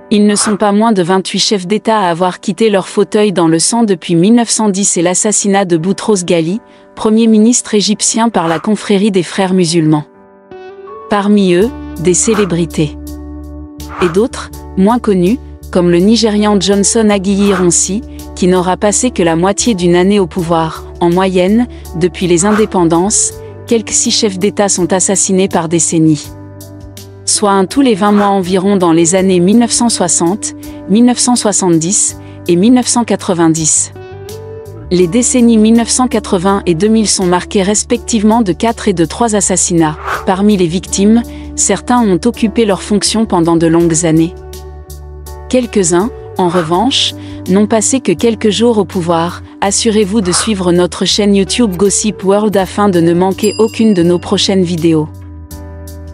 Ils ne sont pas moins de 28 chefs d'État à avoir quitté leur fauteuil dans le sang depuis 1910 et l'assassinat de Boutros Ghali, Premier ministre égyptien par la confrérie des frères musulmans. Parmi eux, des célébrités. Et d'autres, moins connus, comme le Nigérian Johnson Aguiyi-Ironsi, qui n'aura passé que la moitié d'une année au pouvoir. En moyenne, depuis les indépendances, quelques 6 chefs d'État sont assassinés par décennie. Soit un tous les 20 mois environ dans les années 1960, 1970 et 1990. Les décennies 1980 et 2000 sont marquées respectivement de 4 et de 3 assassinats. Parmi les victimes, certains ont occupé leurs fonctions pendant de longues années. Quelques-uns, en revanche, n'ont passé que quelques jours au pouvoir. Assurez-vous de suivre notre chaîne YouTube Gossip World afin de ne manquer aucune de nos prochaines vidéos.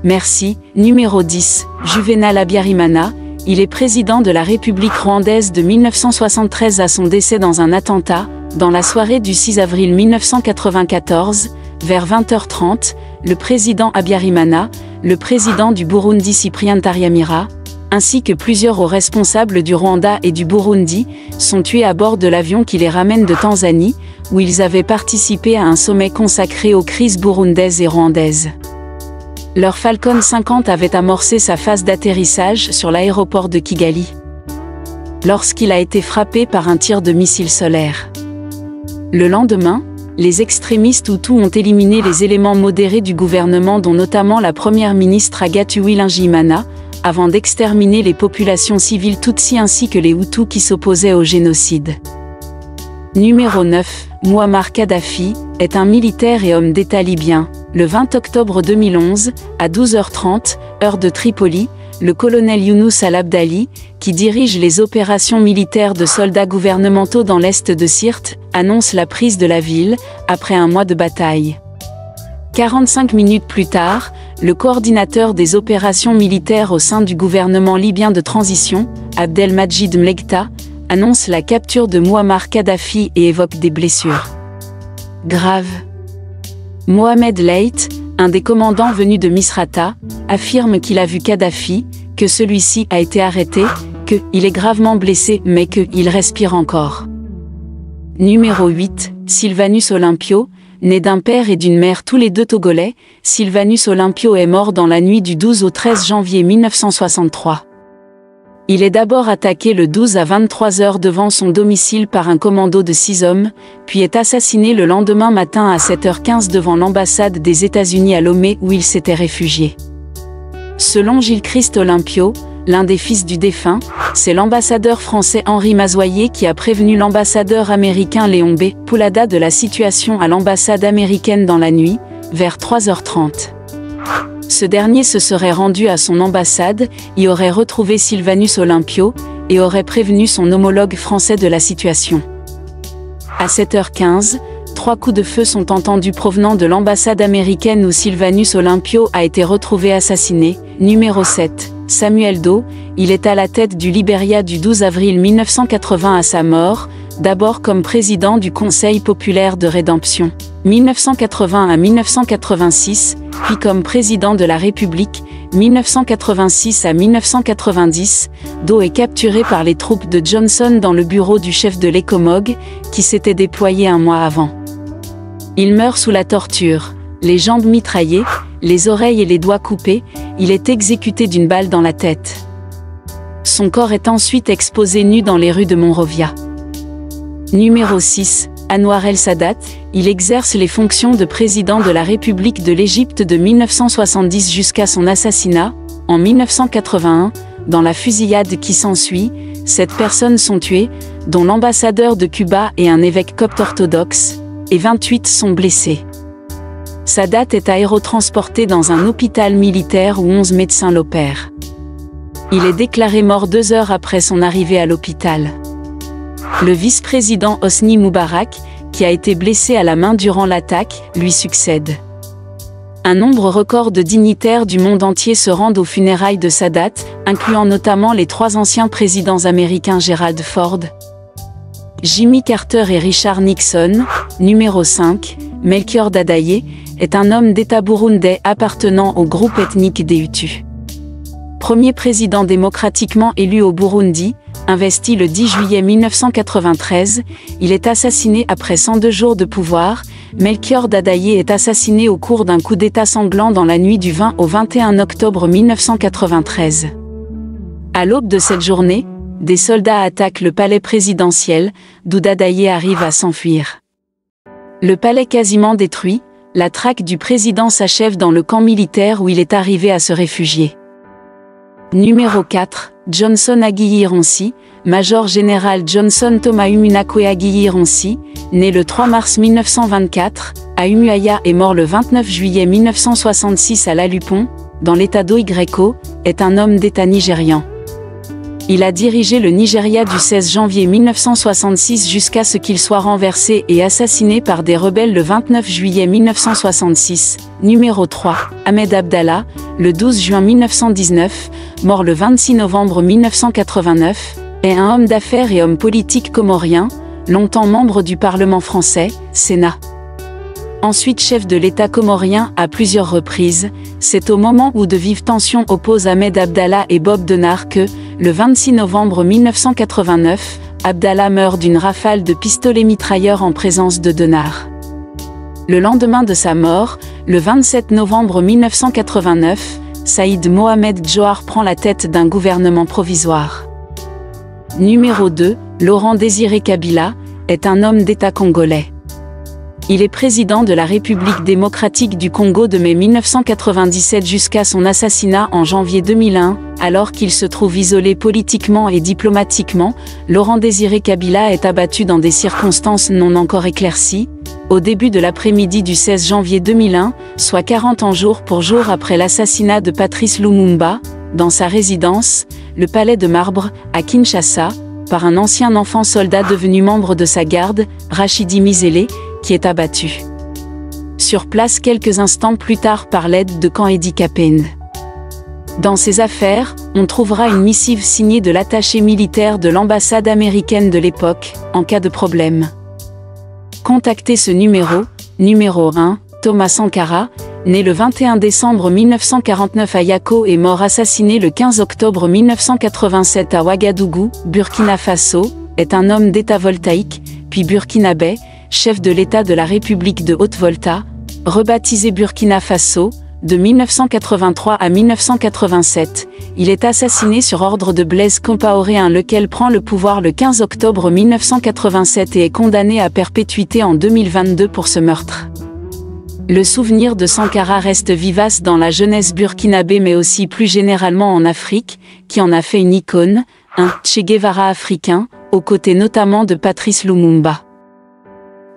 Merci. Numéro 10, Juvénal Habyarimana. Il est président de la République rwandaise de 1973 à son décès dans un attentat. Dans la soirée du 6 avril 1994, vers 20h30, le président Habyarimana, le président du Burundi Cyprien Ntaryamira, ainsi que plusieurs hauts responsables du Rwanda et du Burundi, sont tués à bord de l'avion qui les ramène de Tanzanie, où ils avaient participé à un sommet consacré aux crises burundaises et rwandaises. Leur Falcon 50 avait amorcé sa phase d'atterrissage sur l'aéroport de Kigali, lorsqu'il a été frappé par un tir de missile solaire. Le lendemain, les extrémistes Hutus ont éliminé les éléments modérés du gouvernement dont notamment la première ministre Agathe Uwilingiyimana, avant d'exterminer les populations civiles Tutsi ainsi que les Hutus qui s'opposaient au génocide. Numéro 9, Mouammar Kadhafi, est un militaire et homme d'État libyen. Le 20 octobre 2011, à 12h30, heure de Tripoli, le colonel Younous Al-Abdali, qui dirige les opérations militaires de soldats gouvernementaux dans l'est de Sirte, annonce la prise de la ville, après un mois de bataille. 45 minutes plus tard, le coordinateur des opérations militaires au sein du gouvernement libyen de transition, Abdelmajid Mlekta, annonce la capture de Mouammar Kadhafi et évoque des blessures graves. Mohamed Leït, un des commandants venus de Misrata, affirme qu'il a vu Kadhafi, que celui-ci a été arrêté, qu'il est gravement blessé mais qu'il respire encore. Numéro 8, Sylvanus Olympio, né d'un père et d'une mère tous les deux togolais, Sylvanus Olympio est mort dans la nuit du 12 au 13 janvier 1963. Il est d'abord attaqué le 12 à 23h devant son domicile par un commando de 6 hommes, puis est assassiné le lendemain matin à 7h15 devant l'ambassade des États-Unis à Lomé où il s'était réfugié. Selon Gilles-Christ Olympio, l'un des fils du défunt, c'est l'ambassadeur français Henri Mazoyer qui a prévenu l'ambassadeur américain Léon B. Poulada de la situation à l'ambassade américaine dans la nuit, vers 3h30. Ce dernier se serait rendu à son ambassade, y aurait retrouvé Sylvanus Olympio, et aurait prévenu son homologue français de la situation. À 7h15, 3 coups de feu sont entendus provenant de l'ambassade américaine où Sylvanus Olympio a été retrouvé assassiné. Numéro 7, Samuel Doe, il est à la tête du Libéria du 12 avril 1980 à sa mort, d'abord comme président du Conseil populaire de rédemption, 1980 à 1986, puis comme président de la République, 1986 à 1990, Doe est capturé par les troupes de Johnson dans le bureau du chef de l'ECOMOG, qui s'était déployé un mois avant. Il meurt sous la torture, les jambes mitraillées, les oreilles et les doigts coupés, il est exécuté d'une balle dans la tête. Son corps est ensuite exposé nu dans les rues de Monrovia. Numéro 6, Anwar el-Sadat, il exerce les fonctions de président de la République de l'Égypte de 1970 jusqu'à son assassinat, en 1981, dans la fusillade qui s'ensuit, 7 personnes sont tuées, dont l'ambassadeur de Cuba et un évêque copte orthodoxe, et 28 sont blessés. Sadat est aérotransporté dans un hôpital militaire où 11 médecins l'opèrent. Il est déclaré mort 2 heures après son arrivée à l'hôpital. Le vice-président Hosni Moubarak, qui a été blessé à la main durant l'attaque, lui succède. Un nombre record de dignitaires du monde entier se rendent aux funérailles de Sadat, incluant notamment les 3 anciens présidents américains Gerald Ford, Jimmy Carter et Richard Nixon. Numéro 5, Melchior Dadaye, est un homme d'État burundais appartenant au groupe ethnique des Hutus. premier président démocratiquement élu au Burundi, investi le 10 juillet 1993, il est assassiné après 102 jours de pouvoir. Melchior Ndadaye est assassiné au cours d'un coup d'État sanglant dans la nuit du 20 au 21 octobre 1993. À l'aube de cette journée, des soldats attaquent le palais présidentiel, d'où Ndadaye arrive à s'enfuir. Le palais quasiment détruit, la traque du président s'achève dans le camp militaire où il est arrivé à se réfugier. Numéro 4, Johnson Aguiyi-Ironsi, Major général Johnson Thomas Umunakwe Aguiyi-Ironsi, né le 3 mars 1924, à Umuahia et mort le 29 juillet 1966 à Lalupon, dans l'état d'Oygreko, est un homme d'État nigérian. Il a dirigé le Nigeria du 16 janvier 1966 jusqu'à ce qu'il soit renversé et assassiné par des rebelles le 29 juillet 1966. Numéro 3, Ahmed Abdallah, le 12 juin 1919, mort le 26 novembre 1989, est un homme d'affaires et homme politique comorien, longtemps membre du Parlement français, Sénat. Ensuite chef de l'État comorien à plusieurs reprises, c'est au moment où de vives tensions opposent Ahmed Abdallah et Bob Denard que, le 26 novembre 1989, Abdallah meurt d'une rafale de pistolets mitrailleurs en présence de Denard. Le lendemain de sa mort, le 27 novembre 1989, Saïd Mohamed Johar prend la tête d'un gouvernement provisoire. Numéro 2, Laurent Désiré Kabila, est un homme d'État congolais. Il est président de la République démocratique du Congo de mai 1997 jusqu'à son assassinat en janvier 2001, alors qu'il se trouve isolé politiquement et diplomatiquement. Laurent Désiré Kabila est abattu dans des circonstances non encore éclaircies, au début de l'après-midi du 16 janvier 2001, soit 40 ans jour pour jour après l'assassinat de Patrice Lumumba, dans sa résidence, le Palais de Marbre, à Kinshasa, par un ancien enfant soldat devenu membre de sa garde, Rachidi Mizele, qui est abattu sur place quelques instants plus tard par l'aide de camp Edi Kapende. Dans ces affaires, on trouvera une missive signée de l'attaché militaire de l'ambassade américaine de l'époque, en cas de problème. Contactez ce numéro 1, Thomas Sankara, né le 21 décembre 1949 à Yako et mort assassiné le 15 octobre 1987 à Ouagadougou, Burkina Faso, est un homme d'État voltaïque, puis burkinabé, chef de l'État de la République de Haute-Volta, rebaptisé Burkina Faso, de 1983 à 1987. Il est assassiné sur ordre de Blaise Compaoré, lequel prend le pouvoir le 15 octobre 1987 et est condamné à perpétuité en 2022 pour ce meurtre. Le souvenir de Sankara reste vivace dans la jeunesse burkinabé mais aussi plus généralement en Afrique, qui en a fait une icône, un Che Guevara africain, aux côtés notamment de Patrice Lumumba.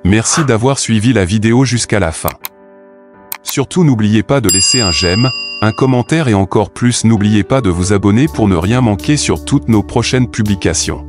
Merci d'avoir suivi la vidéo jusqu'à la fin. Surtout n'oubliez pas de laisser un j'aime, un commentaire et encore plus n'oubliez pas de vous abonner pour ne rien manquer sur toutes nos prochaines publications.